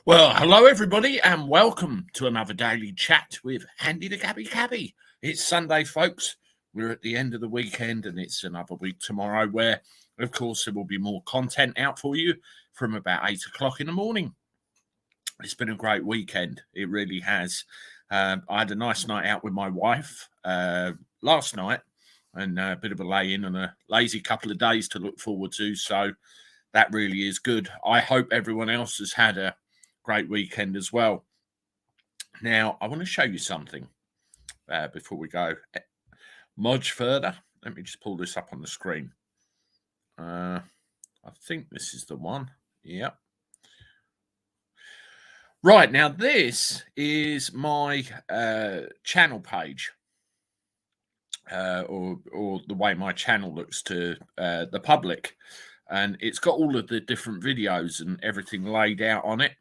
Well, hello everybody, and welcome to another daily chat with Andy the Gabby Cabby. It's Sunday, folks. We're at the end of the weekend, and it's another week tomorrow where, of course, there will be more content out for you from about 8 o'clock in the morning. It's been a great weekend. It really has. I had a nice night out with my wife last night, and a bit of a lay-in and a lazy couple of days to look forward to. So that really is good. I hope everyone else has had a great weekend as well. Now, I want to show you something before we go much further. Let me just pull this up on the screen. I think this is the one. Yep. Right, now this is my channel page, or the way my channel looks to the public. And it's got all of the different videos and everything laid out on it.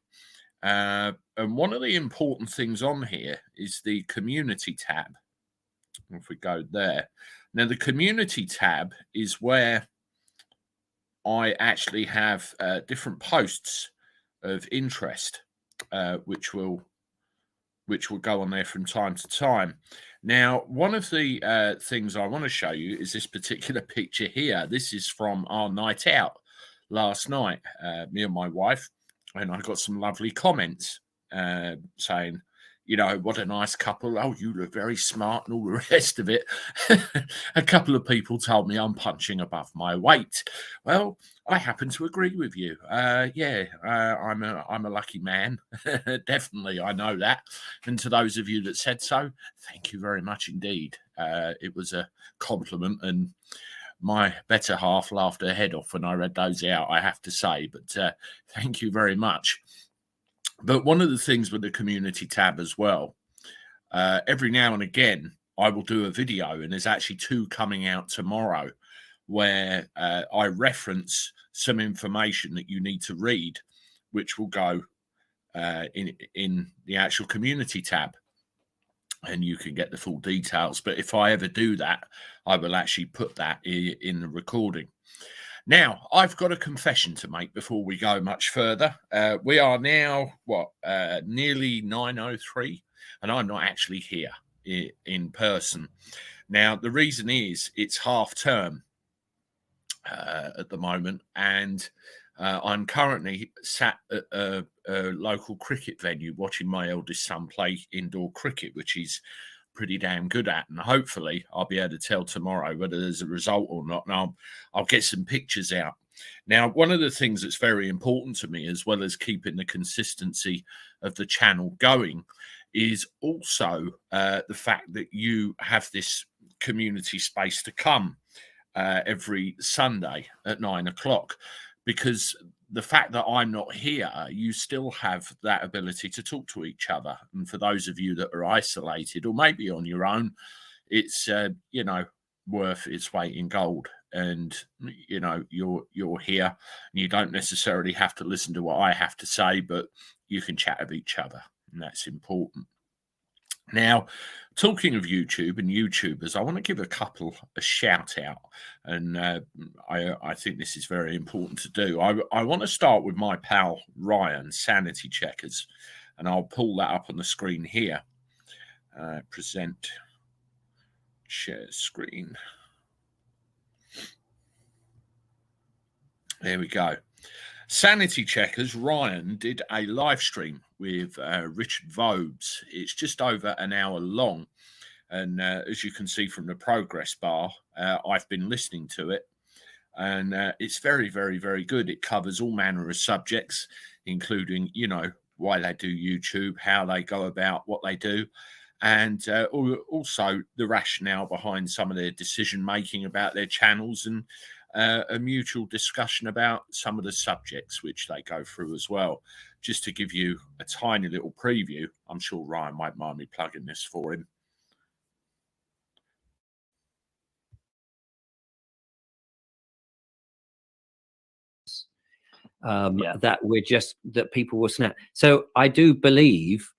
And one of the important things on here is the community tab. If we go there. Now, the community tab is where I actually have different posts of interest, which will go on there from time to time. Now, one of the things I want to show you is this particular picture here. This is from our night out last night, me and my wife. And I got some lovely comments saying, you know, what a nice couple. Oh, you look very smart and all the rest of it. A couple of people told me I'm punching above my weight. Well, I happen to agree with you. I'm a lucky man. Definitely, I know that. And to those of you that said so, thank you very much indeed. It was a compliment, and my better half laughed her head off when I read those out, I have to say. But thank you very much. But one of the things with the community tab as well, every now and again, I will do a video, and there's actually two coming out tomorrow where I reference some information that you need to read, which will go in the actual community tab. And you can get the full details. But if I ever do that, I will actually put that in the recording. Now, I've got a confession to make before we go much further. We are now, nearly 9:03, and I'm not actually here in person. Now, the reason is it's half term at the moment, and I'm currently sat at a local cricket venue watching my eldest son play indoor cricket, which he's pretty damn good at. And hopefully I'll be able to tell tomorrow whether there's a result or not. And I'll get some pictures out. Now, one of the things that's very important to me, as well as keeping the consistency of the channel going, is also the fact that you have this community space to come every Sunday at 9 o'clock. Because the fact that I'm not here, you still have that ability to talk to each other. And for those of you that are isolated or maybe on your own, it's, worth its weight in gold. And, you're here, and you don't necessarily have to listen to what I have to say, but you can chat with each other, and that's important. Now, talking of YouTube and YouTubers, I want to give a couple a shout out, and I think this is very important to do. I want to start with my pal Ryan, Sanity Checkers, and I'll pull that up on the screen here. Present, share screen. There we go. Sanity Checkers, Ryan did a live stream with Richard Vogues. It's just over an hour long. And as you can see from the progress bar, I've been listening to it. And it's very, very, very good. It covers all manner of subjects, including, why they do YouTube, how they go about what they do, and also the rationale behind some of their decision-making about their channels, and a mutual discussion about some of the subjects which they go through as well. Just to give you a tiny little preview, I'm sure Ryan might mind me plugging this for him. That people will snap. So I believe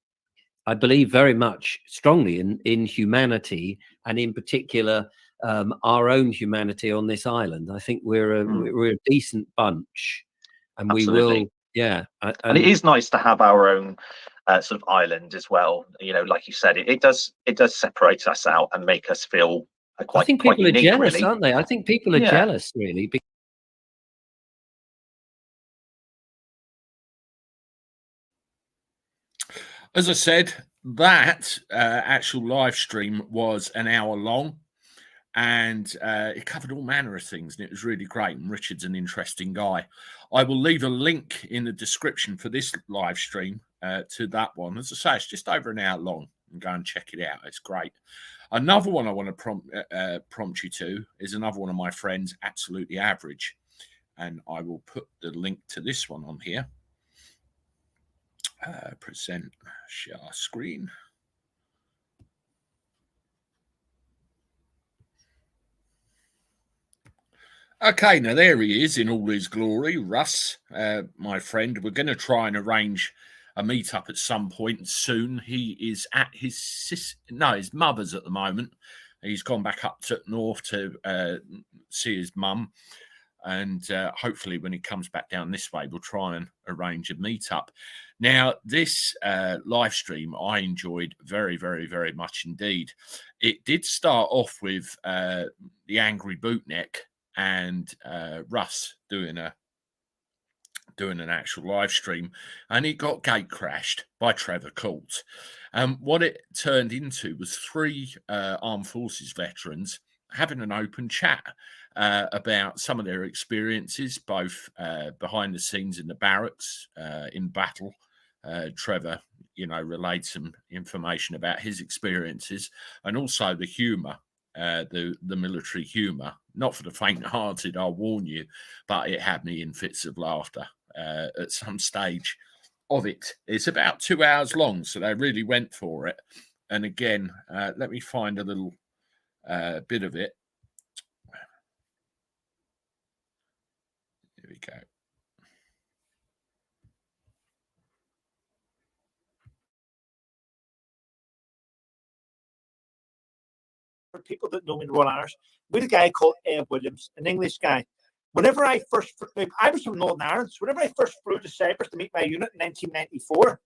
very much strongly in humanity, and in particular our own humanity on this island. I think we're a decent bunch, and Absolutely. Yeah, and it is nice to have our own sort of island as well. You know, like you said, it does separate us out and make us feel quite. I think quite people are unique, jealous, really. aren't they? I think people are jealous, really. As I said, that actual live stream was an hour long, and it covered all manner of things, and it was really great. And Richard's an interesting guy. I will leave a link in the description for this live stream to that one. As I say, it's just over an hour long, and go and check it out. It's great. Another one I want to prompt you to is another one of my friends, Absolutely Average, and I will put the link to this one on here. Present share screen. Okay, now there he is in all his glory, Russ, my friend. We're going to try and arrange a meetup at some point soon. He is at his mother's at the moment. He's gone back up to north to see his mum. And hopefully when he comes back down this way, we'll try and arrange a meetup. Now, this live stream I enjoyed very, very, very much indeed. It did start off with the Angry Bootneck and Russ doing an actual live stream, and it got gate crashed by Trevor Colts. What it turned into was three armed forces veterans having an open chat about some of their experiences, both behind the scenes in the barracks, in battle. Trevor, relayed some information about his experiences, and also the humour, the military humour. Not for the faint-hearted, I'll warn you, but it had me in fits of laughter at some stage of it. It's about 2 hours long, so they really went for it. And again, let me find a little bit of it. Here we go. For people that know me in Royal Irish, we had a guy called Ed Williams, an English guy. Whenever I was from Northern Ireland, so whenever I first flew to Cyprus to meet my unit in 1994,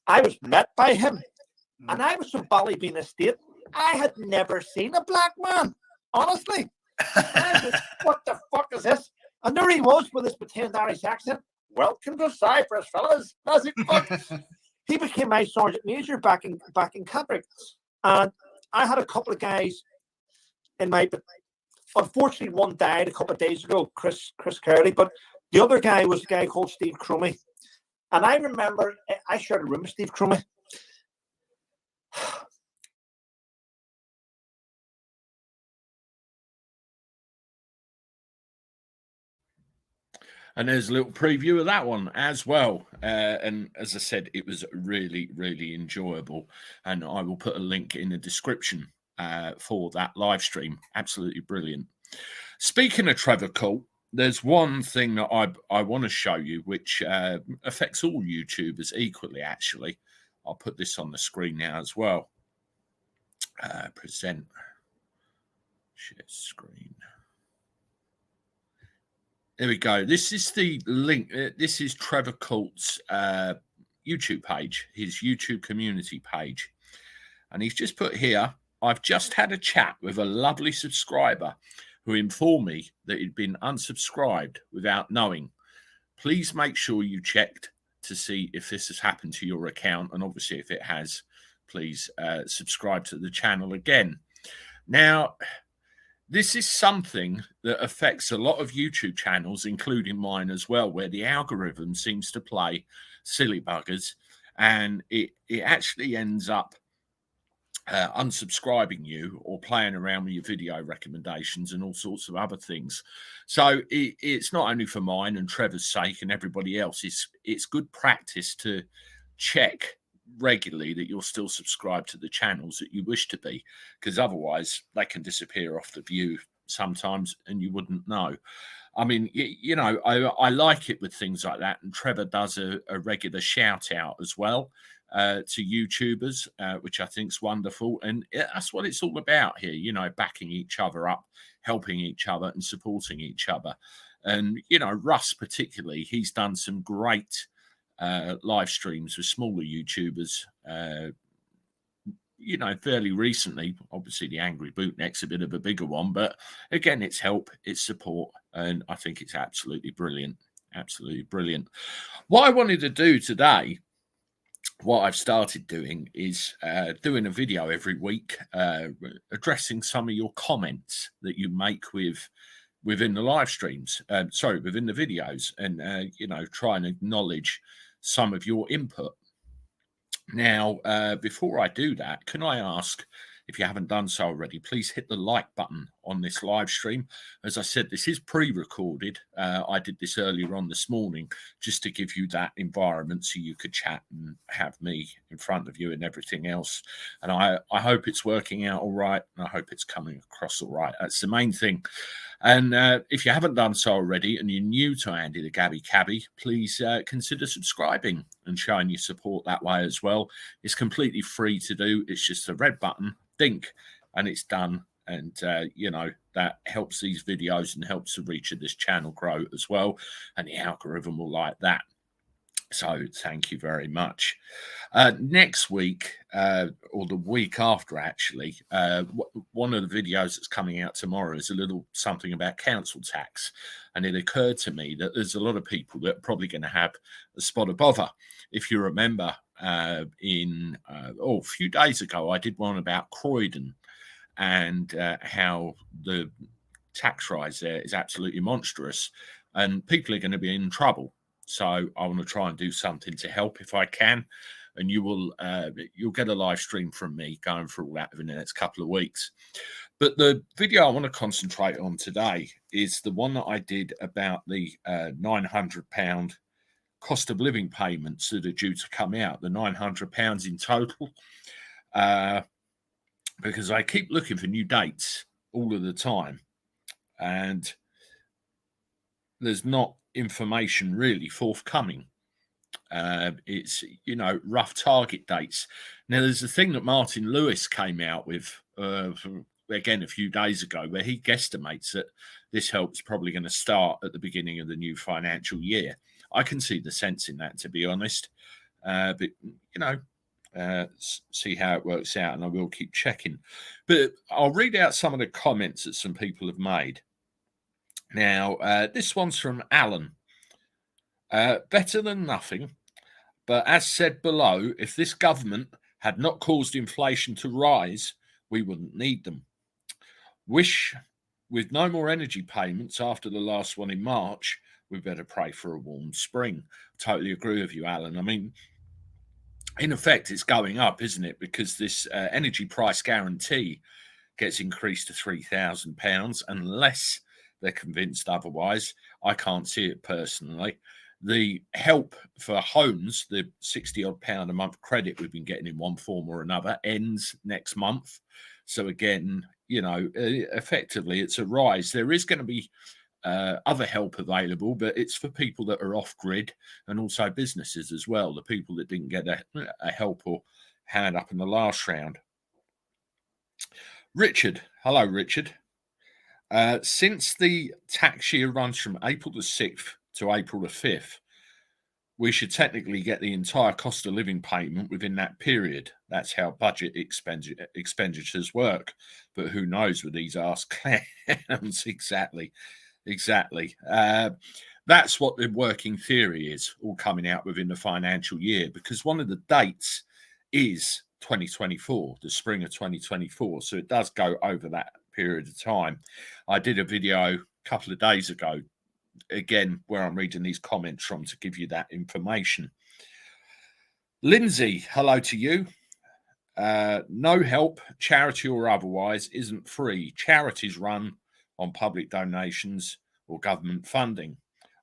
I was met by him. And I was from Ballybean Estate. I had never seen a black man, honestly. What the fuck is this? And there he was with his pretend Irish accent. Welcome to Cyprus, fellas. He became my sergeant major back in Cabrick. And I had a couple of guys in my. Unfortunately, one died a couple of days ago, Chris Curley, but the other guy was a guy called Steve Crumey. And I remember I shared a room with Steve Crumey. And there's a little preview of that one as well. And as I said, it was really, really enjoyable. And I will put a link in the description for that live stream. Absolutely brilliant. Speaking of Trevor Colt, there's one thing that I want to show you, which affects all YouTubers equally, actually. I'll put this on the screen now as well. Present. Share screen. There we go. This is the link. This is Trevor Colt's YouTube page, his YouTube community page. And he's just put here, I've just had a chat with a lovely subscriber who informed me that he'd been unsubscribed without knowing. Please make sure you checked to see if this has happened to your account. And obviously, if it has, please subscribe to the channel again. Now, this is something that affects a lot of YouTube channels, including mine as well, where the algorithm seems to play silly buggers, and it actually ends up unsubscribing you or playing around with your video recommendations and all sorts of other things. So it's not only for mine and Trevor's sake and everybody else. It's good practice to check regularly that you're still subscribed to the channels that you wish to be, because otherwise they can disappear off the view sometimes and you wouldn't know. I mean, I like it with things like that, and Trevor does a regular shout out as well to YouTubers, which I think is wonderful, and that's what it's all about here, backing each other up, helping each other and supporting each other. And, you know, Russ particularly, he's done some great live streams with smaller YouTubers, you know, fairly recently. Obviously, the Angry Bootneck's a bit of a bigger one, but again, it's help, it's support, and I think it's absolutely brilliant. Absolutely brilliant. What I wanted to do today, what I've started doing, is doing a video every week addressing some of your comments that you make within the live streams, within the videos, and you know, try and acknowledge some of your input. Now, before I do that, can I ask, if you haven't done so already, please hit the like button on this live stream. As I said, this is pre-recorded. I did this earlier on this morning just to give you that environment so you could chat and have me in front of you and everything else. And I hope it's working out all right, and I hope it's coming across all right. That's the main thing. And if you haven't done so already and you're new to Andy the Gabby Cabby, please consider subscribing and showing your support that way as well. It's completely free to do. It's just a red button, think, and it's done. And, you know, that helps these videos and helps the reach of this channel grow as well. And the algorithm will like that. So thank you very much. Next week, or the week after, actually, one of the videos that's coming out tomorrow is a little something about council tax. And it occurred to me that there's a lot of people that are probably going to have a spot of bother. If you remember, a few days ago, I did one about Croydon and how the tax rise there is absolutely monstrous and people are going to be in trouble. So I want to try and do something to help if I can, and you'll get a live stream from me going through all that within the next couple of weeks. But the video I want to concentrate on today is the one that I did about the £900 cost of living payments that are due to come out, the £900 in total, because I keep looking for new dates all of the time, and there's not information really forthcoming. It's, you know, rough target dates. Now, there's a thing that Martin Lewis came out with again a few days ago, where he guesstimates that this help's probably going to start at the beginning of the new financial year. I can see the sense in that, to be honest, but you know, see how it works out, and I will keep checking. But I'll read out some of the comments that some people have made. Now, this one's from Alan. Better than nothing, but as said below, if this government had not caused inflation to rise, we wouldn't need them. Wish with no more energy payments after the last one in March, we better pray for a warm spring. Totally agree with you, Alan. I mean, in effect, it's going up, isn't it? Because this energy price guarantee gets increased to £3,000 unless they're convinced otherwise. I can't see it personally. The help for homes, the £60-odd a month credit we've been getting in one form or another, ends next month. So again, you know, effectively it's a rise. There is going to be other help available, but it's for people that are off grid and also businesses as well, the people that didn't get a help or hand up in the last round. Richard, hello, Richard. Since the tax year runs from April the 6th to April the 5th, we should technically get the entire cost of living payment within that period. That's how budget expenditures work. But who knows with these arse clams? Exactly. That's what the working theory is, all coming out within the financial year, because one of the dates is 2024, the spring of 2024. So it does go over that period of time. I did a video a couple of days ago, again, where I'm reading these comments from to give you that information. Lindsay, hello to you. No help, charity or otherwise, isn't free. Charities run on public donations or government funding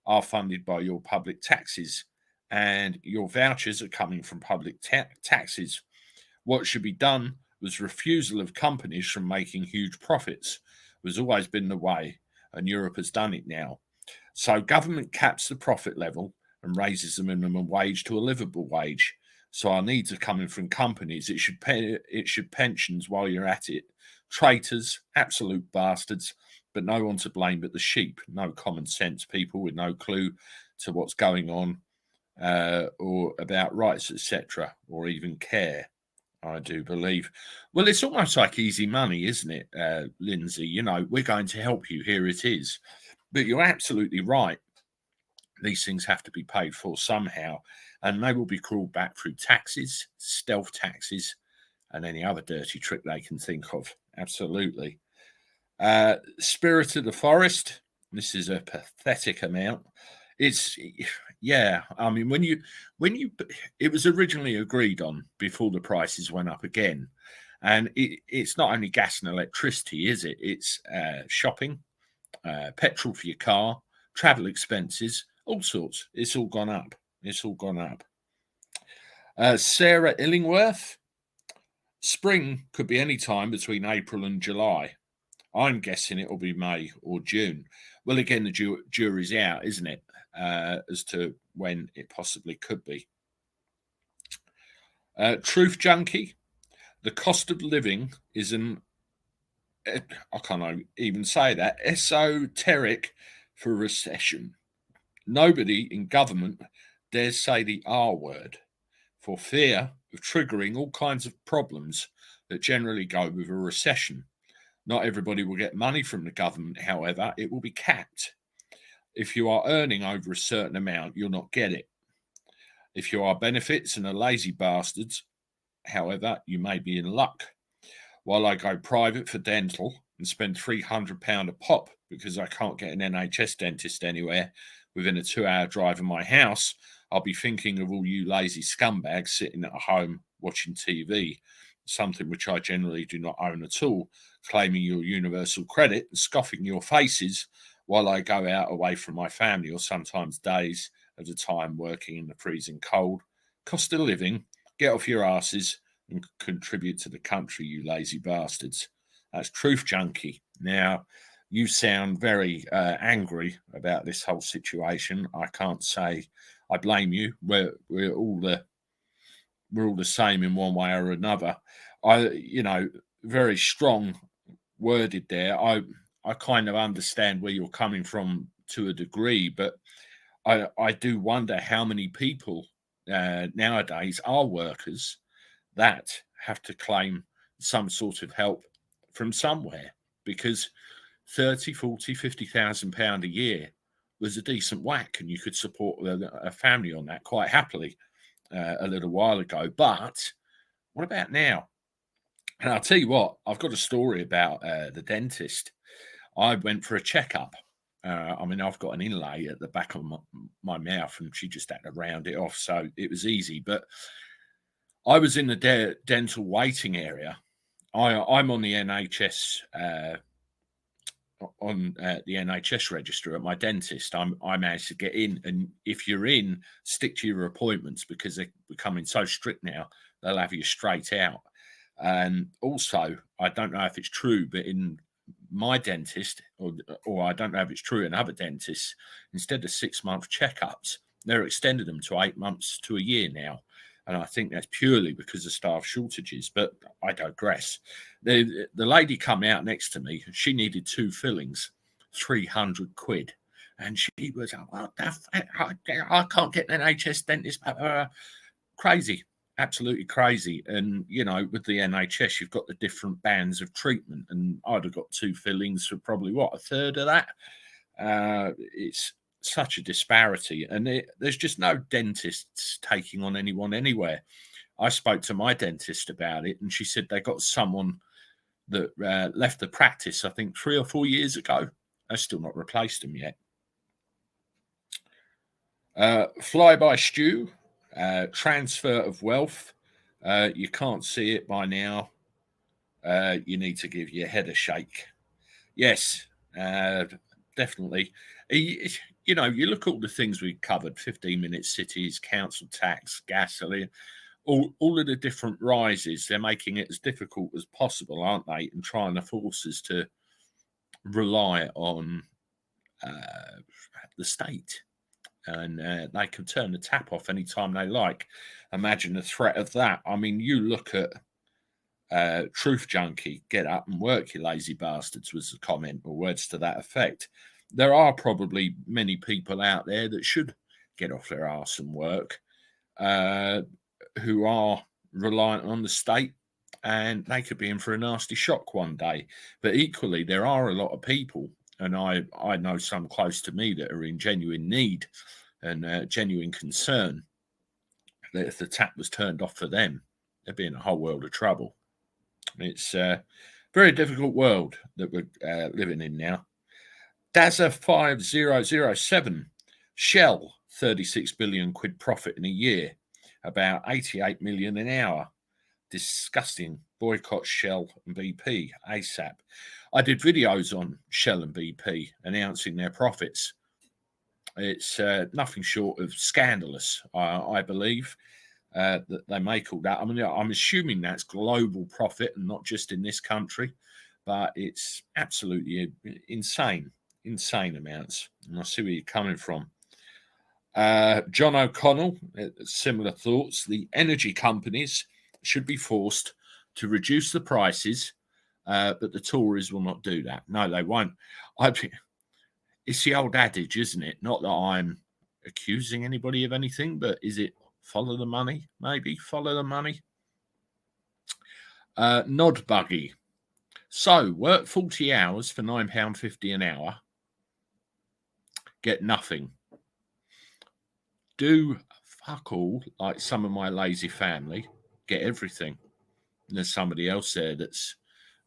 are funded by your public taxes, and your vouchers are coming from public taxes. What should be done was refusal of companies from making huge profits. It has always been the way, and Europe has done it now. So government caps the profit level and raises the minimum wage to a livable wage. So our needs are coming from companies. It should pensions while you're at it. Traitors, absolute bastards. but no one to blame but the sheep. No common sense people with no clue to what's going on or about rights, etc., or even care. I do believe. Well, it's almost like easy money, isn't it, Lindsay? You know, we're going to help you. Here it is. But you're absolutely right. These things have to be paid for somehow, and they will be crawled back through taxes, stealth taxes, and any other dirty trick they can think of. Absolutely. Spirit of the Forest. This is a pathetic amount. It's, yeah, I mean, it was originally agreed on before the prices went up again. And it's not only gas and electricity, is it? It's shopping, petrol for your car, travel expenses, all sorts. It's all gone up. It's all gone up. Sarah Illingworth. Spring could be any time between April and July. I'm guessing it will be May or June. Well, again, the jury's out, isn't it, as to when it possibly could be. Truth Junkie. The cost of living is I can't even say that, esoteric for recession. Nobody in government dares say the R word for fear of triggering all kinds of problems that generally go with a recession. Not everybody will get money from the government, however, it will be capped. If you are earning over a certain amount, you'll not get it. If you are benefits and are lazy bastards, however, you may be in luck. While I go private for dental and spend £300 a pop because I can't get an NHS dentist anywhere within a 2-hour drive of my house, I'll be thinking of all you lazy scumbags sitting at home watching TV, something which I generally do not own at all, claiming your universal credit and scoffing your faces while I go out away from my family or sometimes days at a time working in the freezing cold. Cost of living, get off your asses and contribute to the country, you lazy bastards. That's Truth Junkie. Now, you sound very angry about this whole situation. I can't say I blame you. We're all the same in one way or another. Very strong worded there. I kind of understand where you're coming from to a degree, but I do wonder how many people nowadays are workers that have to claim some sort of help from somewhere, because 30, 40, 50,000 pound a year was a decent whack, and you could support a family on that quite happily a little while ago. But what about now? And I'll tell you what, I've got a story about the dentist. I went for a checkup. I've got an inlay at the back of my mouth, and she just had to round it off, so it was easy. But I was in the dental waiting area. I'm on the NHS the NHS register at my dentist. I managed to get in, and if you're in, stick to your appointments because they're becoming so strict now. They'll have you straight out. And also, I don't know if it's true, but in my dentist, or I don't know if it's true in other dentists, instead of 6-month checkups, they're extended them to 8 months to a year now. And I think that's purely because of staff shortages, but I digress. The lady come out next to me, she needed 2 fillings, 300 quid. And she was like, what the fuck? I can't get an NHS dentist. Crazy, absolutely crazy. And, with the NHS, you've got the different bands of treatment. And I'd have got 2 fillings for probably, a third of that? It's such a disparity, and there's just no dentists taking on anyone anywhere. I spoke to my dentist about it, and she said they got someone that left the practice, I think 3 or 4 years ago. They've still not replaced them yet. Flyby Stew, transfer of wealth. You can't see it by now. You need to give your head a shake. Yes, definitely. You look at all the things we've covered, 15-minute cities, council tax, gasoline, all of the different rises. They're making it as difficult as possible, aren't they, and trying to force us to rely on the state. And they can turn the tap off anytime they like. Imagine the threat of that. I mean, you look at Truth junkie, get up and work, you lazy bastards, was the comment, or words to that effect. There are probably many people out there that should get off their arse and work, who are reliant on the state, and they could be in for a nasty shock one day. But equally, there are a lot of people, and I know some close to me, that are in genuine need and genuine concern that if the tap was turned off for them, they'd be in a whole world of trouble. It's a very difficult world that we're living in now. Dazza 5007, Shell, 36 billion quid profit in a year, about 88 million an hour. Disgusting. Boycott Shell and BP ASAP. I did videos on Shell and BP announcing their profits. It's nothing short of scandalous, I believe, that they make all that. I mean, I'm assuming that's global profit and not just in this country, but it's absolutely insane amounts. And I see where you're coming from. John O'Connell, similar thoughts. The energy companies should be forced to reduce the prices, but the Tories will not do that. No, they won't. It's the old adage, isn't it? Not that I'm accusing anybody of anything, but is it follow the money? Maybe follow the money. Nod buggy. So work 40 hours for £9.50 an hour. Get nothing. Do fuck all like some of my lazy family. Get everything. And there's somebody else there that's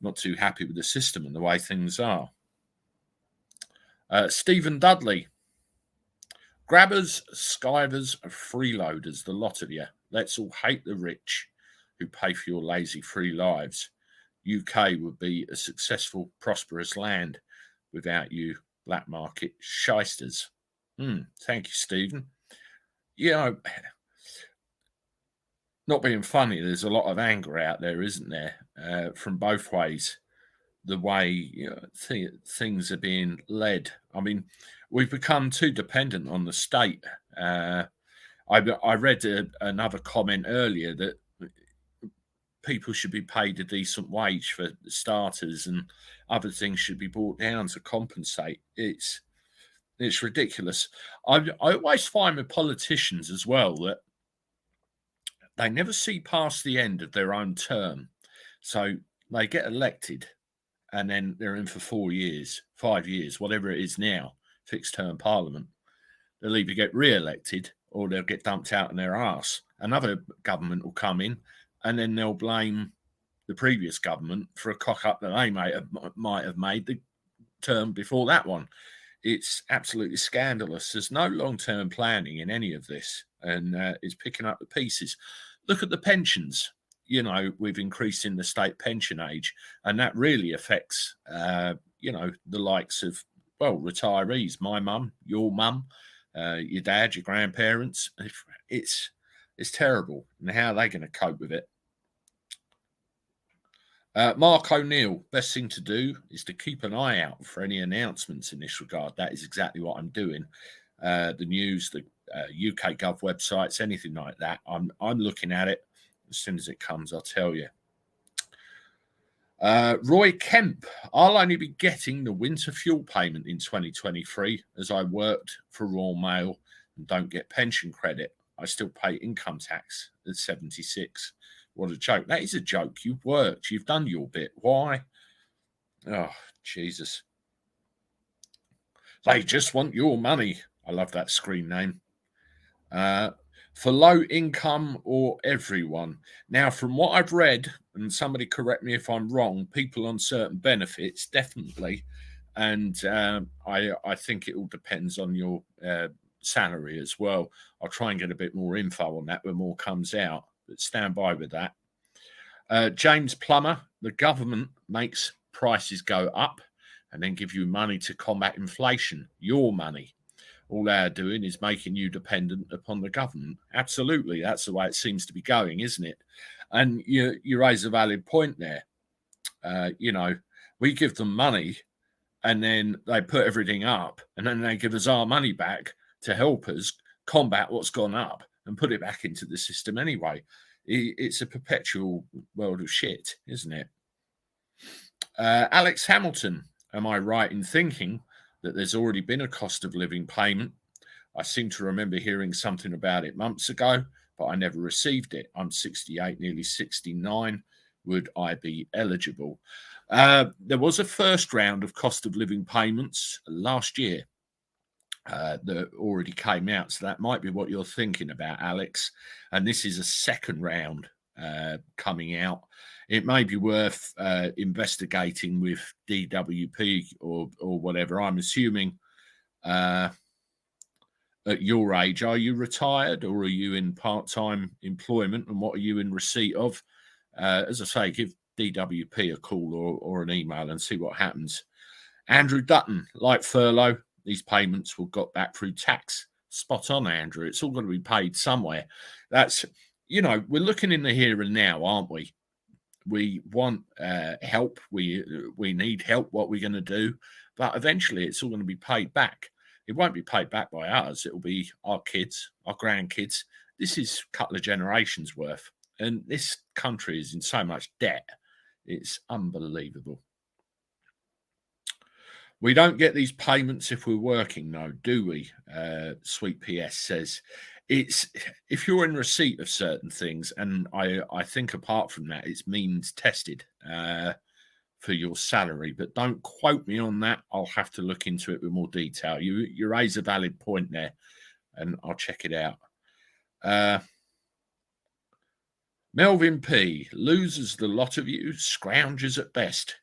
not too happy with the system and the way things are. Stephen Dudley. Grabbers, skivers, freeloaders, the lot of you. Let's all hate the rich who pay for your lazy free lives. UK would be a successful, prosperous land without you black market shysters. Thank you, Stephen. You know, not being funny, there's a lot of anger out there, isn't there, from both ways, the way things are being led. I mean, we've become too dependent on the state. I read another comment earlier that people should be paid a decent wage for starters and other things should be brought down to compensate. It's ridiculous. I always find with politicians as well that they never see past the end of their own term. So they get elected and then they're in for 4 years, 5 years, whatever it is now, fixed term parliament. They'll either get re-elected or they'll get dumped out in their arse. Another government will come in and then they'll blame the previous government for a cock-up that they might have made the term before that one. It's absolutely scandalous. There's no long-term planning in any of this, and it's picking up the pieces. Look at the pensions. You know, we've increased in the state pension age, and that really affects, the likes of, well, retirees, my mum, your mum, your dad, your grandparents. It's terrible. And how are they going to cope with it? Mark O'Neill, best thing to do is to keep an eye out for any announcements in this regard. That is exactly what I'm doing. The news, the UK Gov websites, anything like that. I'm looking at it. As soon as it comes, I'll tell you. Roy Kemp, I'll only be getting the winter fuel payment in 2023 as I worked for Royal Mail and don't get pension credit. I still pay income tax at 76. What a joke. That is a joke. You've worked. You've done your bit. Why? Oh, Jesus. They just want your money. I love that screen name. For low income or everyone. Now, from what I've read, and somebody correct me if I'm wrong, people on certain benefits, definitely. And I think it all depends on your salary as well. I'll try and get a bit more info on that when more comes out. But stand by with that. James Plummer, the government makes prices go up and then give you money to combat inflation, your money. All they're doing is making you dependent upon the government. Absolutely, that's the way it seems to be going, isn't it? And you raise a valid point there. We give them money and then they put everything up and then they give us our money back to help us combat what's gone up and put it back into the system anyway. It's a perpetual world of shit, isn't it? Alex Hamilton, am I right in thinking that there's already been a cost of living payment? I seem to remember hearing something about it months ago, but I never received it. I'm 68, nearly 69. Would I be eligible? There was a first round of cost of living payments last year that already came out. So that might be what you're thinking about, Alex. And this is a second round coming out. It may be worth investigating with DWP or whatever. I'm assuming at your age, are you retired or are you in part-time employment, and what are you in receipt of? As I say, give DWP a call or an email and see what happens. Andrew Dutton, like furlough, these payments will got back through tax. Spot on, Andrew. It's all going to be paid somewhere. That's, we're looking in the here and now, aren't we? We want help. We need help. What we're going to do, but eventually it's all going to be paid back. It won't be paid back by us. It'll be our kids, our grandkids. This is a couple of generations worth, and this country is in so much debt. It's unbelievable. We don't get these payments if we're working, no, do we? Sweet PS says, it's if you're in receipt of certain things, and I think apart from that, it's means tested for your salary, but don't quote me on that. I'll have to look into it with more detail. You raise a valid point there, and I'll check it out. Melvin P, losers the lot of you, scroungers at best.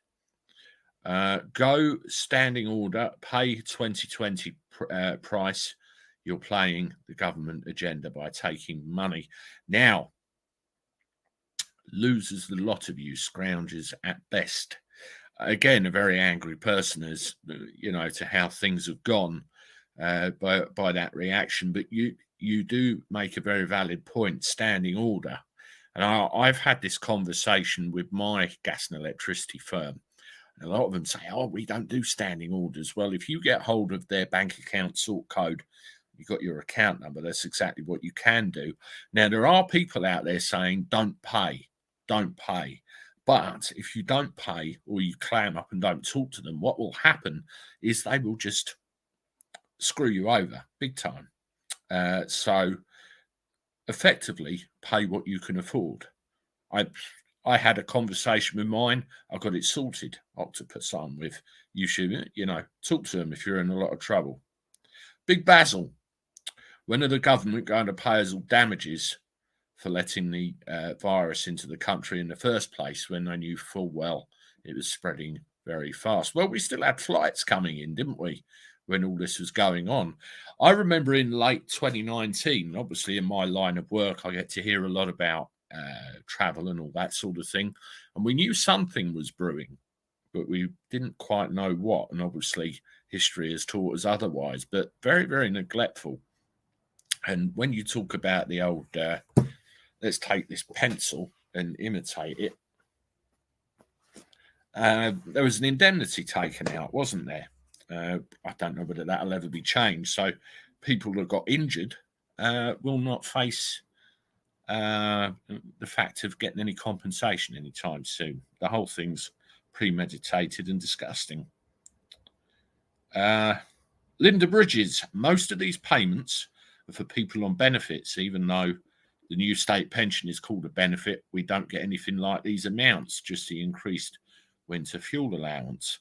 Go standing order, pay 2020 price. You're playing the government agenda by taking money. Now, losers the lot of you, scroungers at best. Again, a very angry person as, to how things have gone by that reaction. But you do make a very valid point, standing order. And I've had this conversation with my gas and electricity firm. A lot of them say, oh, we don't do standing orders. Well, if you get hold of their bank account sort code, you've got your account number, that's exactly what you can do. Now, there are people out there saying, don't pay. But if you don't pay or you clam up and don't talk to them, what will happen is they will just screw you over big time. So effectively, pay what you can afford. I had a conversation with mine. I got it sorted. Octopus on with you should, talk to them if you're in a lot of trouble. Big Basil, when are the government going to pay us all damages for letting the virus into the country in the first place when they knew full well it was spreading very fast? Well, we still had flights coming in, didn't we, when all this was going on? I remember in late 2019, obviously in my line of work, I get to hear a lot about travel and all that sort of thing. And we knew something was brewing, but we didn't quite know what. And obviously history has taught us otherwise, but very, very neglectful. And when you talk about the old, let's take this pencil and imitate it. There was an indemnity taken out, wasn't there? I don't know whether that'll ever be changed. So people that got injured will not face the fact of getting any compensation anytime soon. The whole thing's premeditated and disgusting. Linda Bridges, most of these payments are for people on benefits, even though the new state pension is called a benefit. We don't get anything like these amounts, just the increased winter fuel allowance.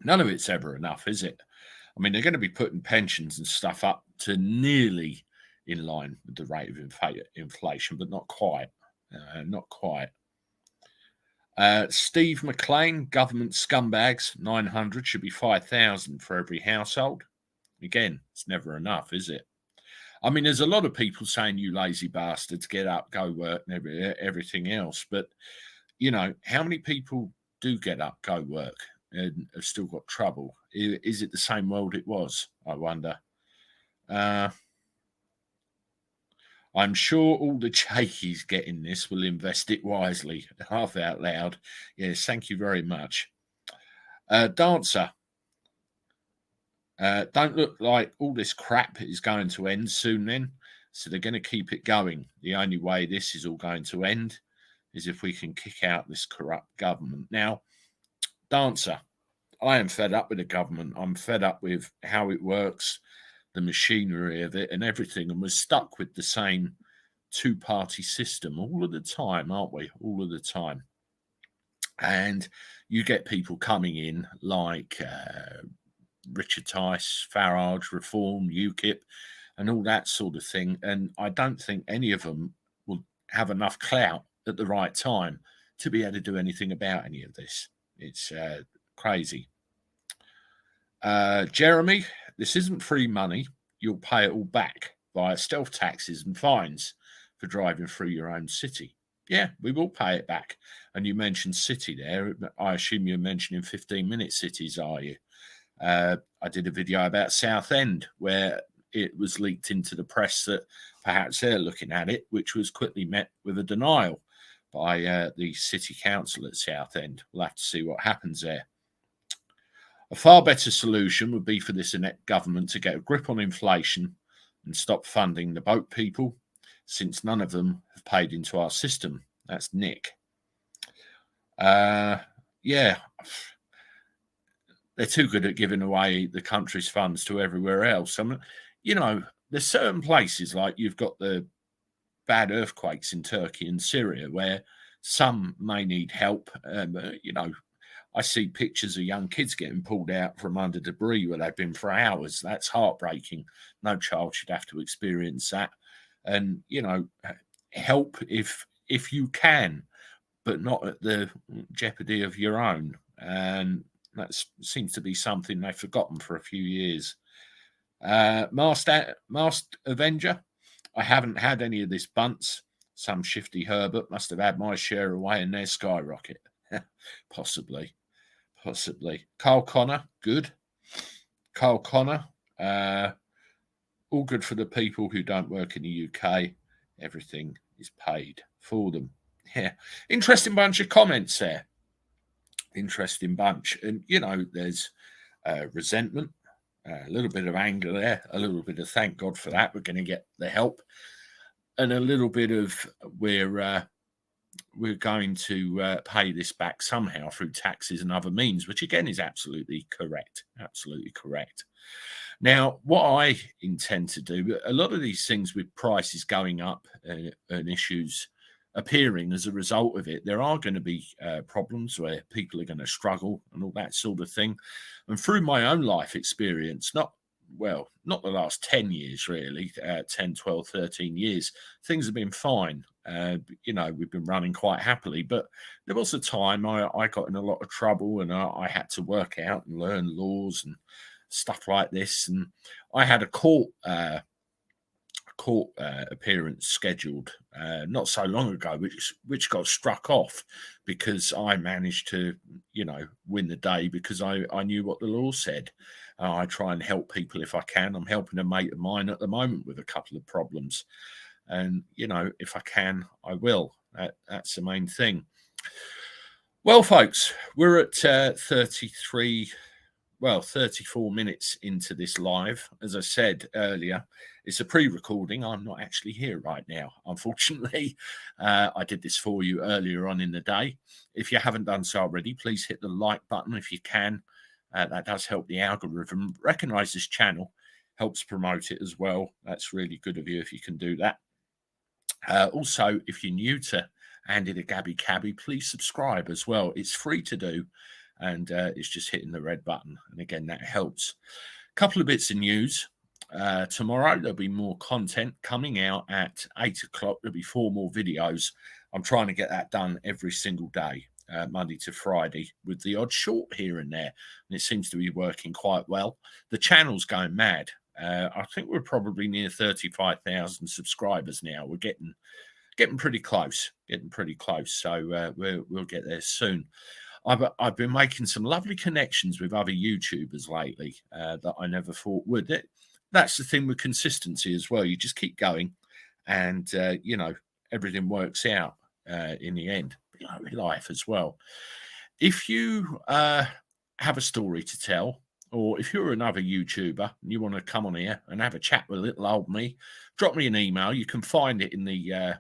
None of it's ever enough, is it? I mean, they're going to be putting pensions and stuff up to nearly in line with the rate of inflation, but not quite. Steve McLean, government scumbags, 900 should be 5,000 for every household. Again, it's never enough, is it? I mean, there's a lot of people saying, you lazy bastards, get up, go work, and everything else. But, how many people do get up, go work, and have still got trouble? Is it the same world it was, I wonder? I'm sure all the Chekies getting this will invest it wisely. Laugh out loud. Yes, thank you very much. Dancer. Don't look like all this crap is going to end soon then. So they're going to keep it going. The only way this is all going to end is if we can kick out this corrupt government. Now, Dancer, I am fed up with the government. I'm fed up with how it works, the machinery of it and everything. And we're stuck with the same two-party system all of the time, aren't we? All of the time. And you get people coming in like Richard Tice, Farage, Reform, UKIP, and all that sort of thing. And I don't think any of them will have enough clout at the right time to be able to do anything about any of this. It's crazy. Jeremy, this isn't free money. You'll pay it all back via stealth taxes and fines for driving through your own city. Yeah, we will pay it back. And you mentioned city there. I assume you're mentioning 15-minute cities, are you? I did a video about Southend where it was leaked into the press that perhaps they're looking at it, which was quickly met with a denial by the city council at Southend. We'll have to see what happens there. A far better solution would be for this inept government to get a grip on inflation and stop funding the boat people, since none of them have paid into our system. That's Nick. Yeah, they're too good at giving away the country's funds to everywhere else. I mean, you know, there's certain places like you've got the bad earthquakes in Turkey and Syria where some may need help. You know, I see pictures of young kids getting pulled out from under debris where they've been for hours. That's heartbreaking. No child should have to experience that. And, you know, help if you can, but not at the jeopardy of your own. And that seems to be something they've forgotten for a few years. Masked Avenger, I haven't had any of this bunts. Some shifty Herbert must have had my share away in their skyrocket. Possibly. Carl Connor, good. Carl Connor, all good for the people who don't work in the UK. Everything is paid for them. Yeah, interesting bunch of comments there. Interesting bunch. And, you know, there's resentment, a little bit of anger there, a little bit of thank God for that. We're going to get the help. And a little bit of we're going to pay this back somehow through taxes and other means, which again is absolutely correct. Absolutely correct. Now, what I intend to do, a lot of these things with prices going up and issues appearing as a result of it, there are going to be problems where people are going to struggle and all that sort of thing. And through my own life experience, not the last 10 years, really, 10, 12, 13 years, things have been fine. You know, we've been running quite happily, but there was a time I got in a lot of trouble and I had to work out and learn laws and stuff like this. And I had a court appearance scheduled not so long ago, which got struck off because I managed to, you know, win the day because I knew what the law said. I try and help people if I can. I'm helping a mate of mine at the moment with a couple of problems. And, you know, if I can, I will. That's the main thing. Well, folks, we're at 34 minutes into this live. As I said earlier, it's a pre-recording. I'm not actually here right now, unfortunately. I did this for you earlier on in the day. If you haven't done so already, please hit the like button if you can. That does help the algorithm recognize this channel, helps promote it as well. That's really good of you if you can do that. Also, if you're new to Andy the Gabby Cabby, please subscribe as well. It's free to do, and it's just hitting the red button. And again, that helps. A couple of bits of news. Tomorrow, there'll be more content coming out at 8 o'clock. There'll be 4 more videos. I'm trying to get that done every single day. Monday to Friday, with the odd short here and there, and it seems to be working quite well. The channel's going mad. I think we're probably near 35,000 subscribers now. We're getting pretty close. So we'll get there soon. I've been making some lovely connections with other YouTubers lately that I never thought would. That's the thing with consistency as well. You just keep going, and you know, everything works out in the end. You know, in life as well. If you have a story to tell, or if you're another YouTuber and you want to come on here and have a chat with little old me, drop me an email. You can find it in the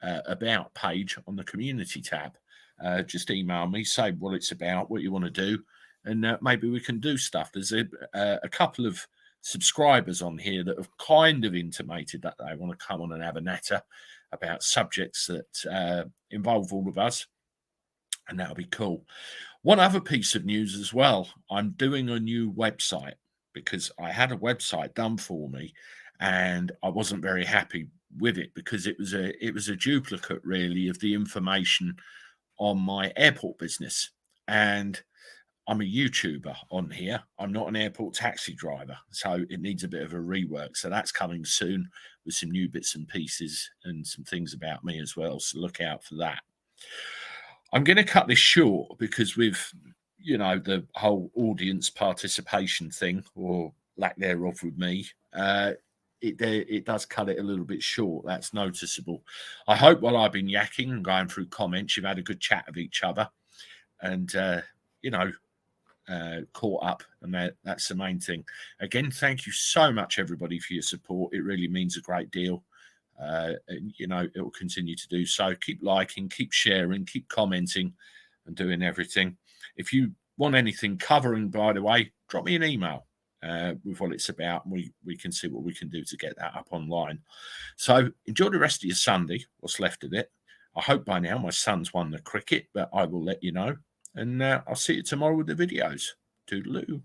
about page on the community tab. Just email me, say what it's about, what you want to do, and maybe we can do stuff. There's a couple of subscribers on here that have kind of intimated that they want to come on and have a natter about subjects that involve all of us, and that'll be cool. One other piece of news as well, I'm doing a new website because I had a website done for me and I wasn't very happy with it because it was a duplicate really of the information on my airport business. And I'm a YouTuber on here. I'm not an airport taxi driver, so it needs a bit of a rework. So that's coming soon with some new bits and pieces and some things about me as well. So look out for that. I'm going to cut this short because with, you know, the whole audience participation thing or lack thereof with me, it does cut it a little bit short. That's noticeable. I hope while I've been yakking and going through comments, you've had a good chat of each other and, you know, caught up, and that's the main thing. Again, thank you so much, everybody, for your support. It really means a great deal. And, you know, it will continue to do so. Keep liking, keep sharing, keep commenting and doing everything. If you want anything covering, by the way, drop me an email with what it's about, and we can see what we can do to get that up online. So enjoy the rest of your Sunday, what's left of it. I hope by now my son's won the cricket, but I will let you know. And I'll see you tomorrow with the videos. Toodaloo.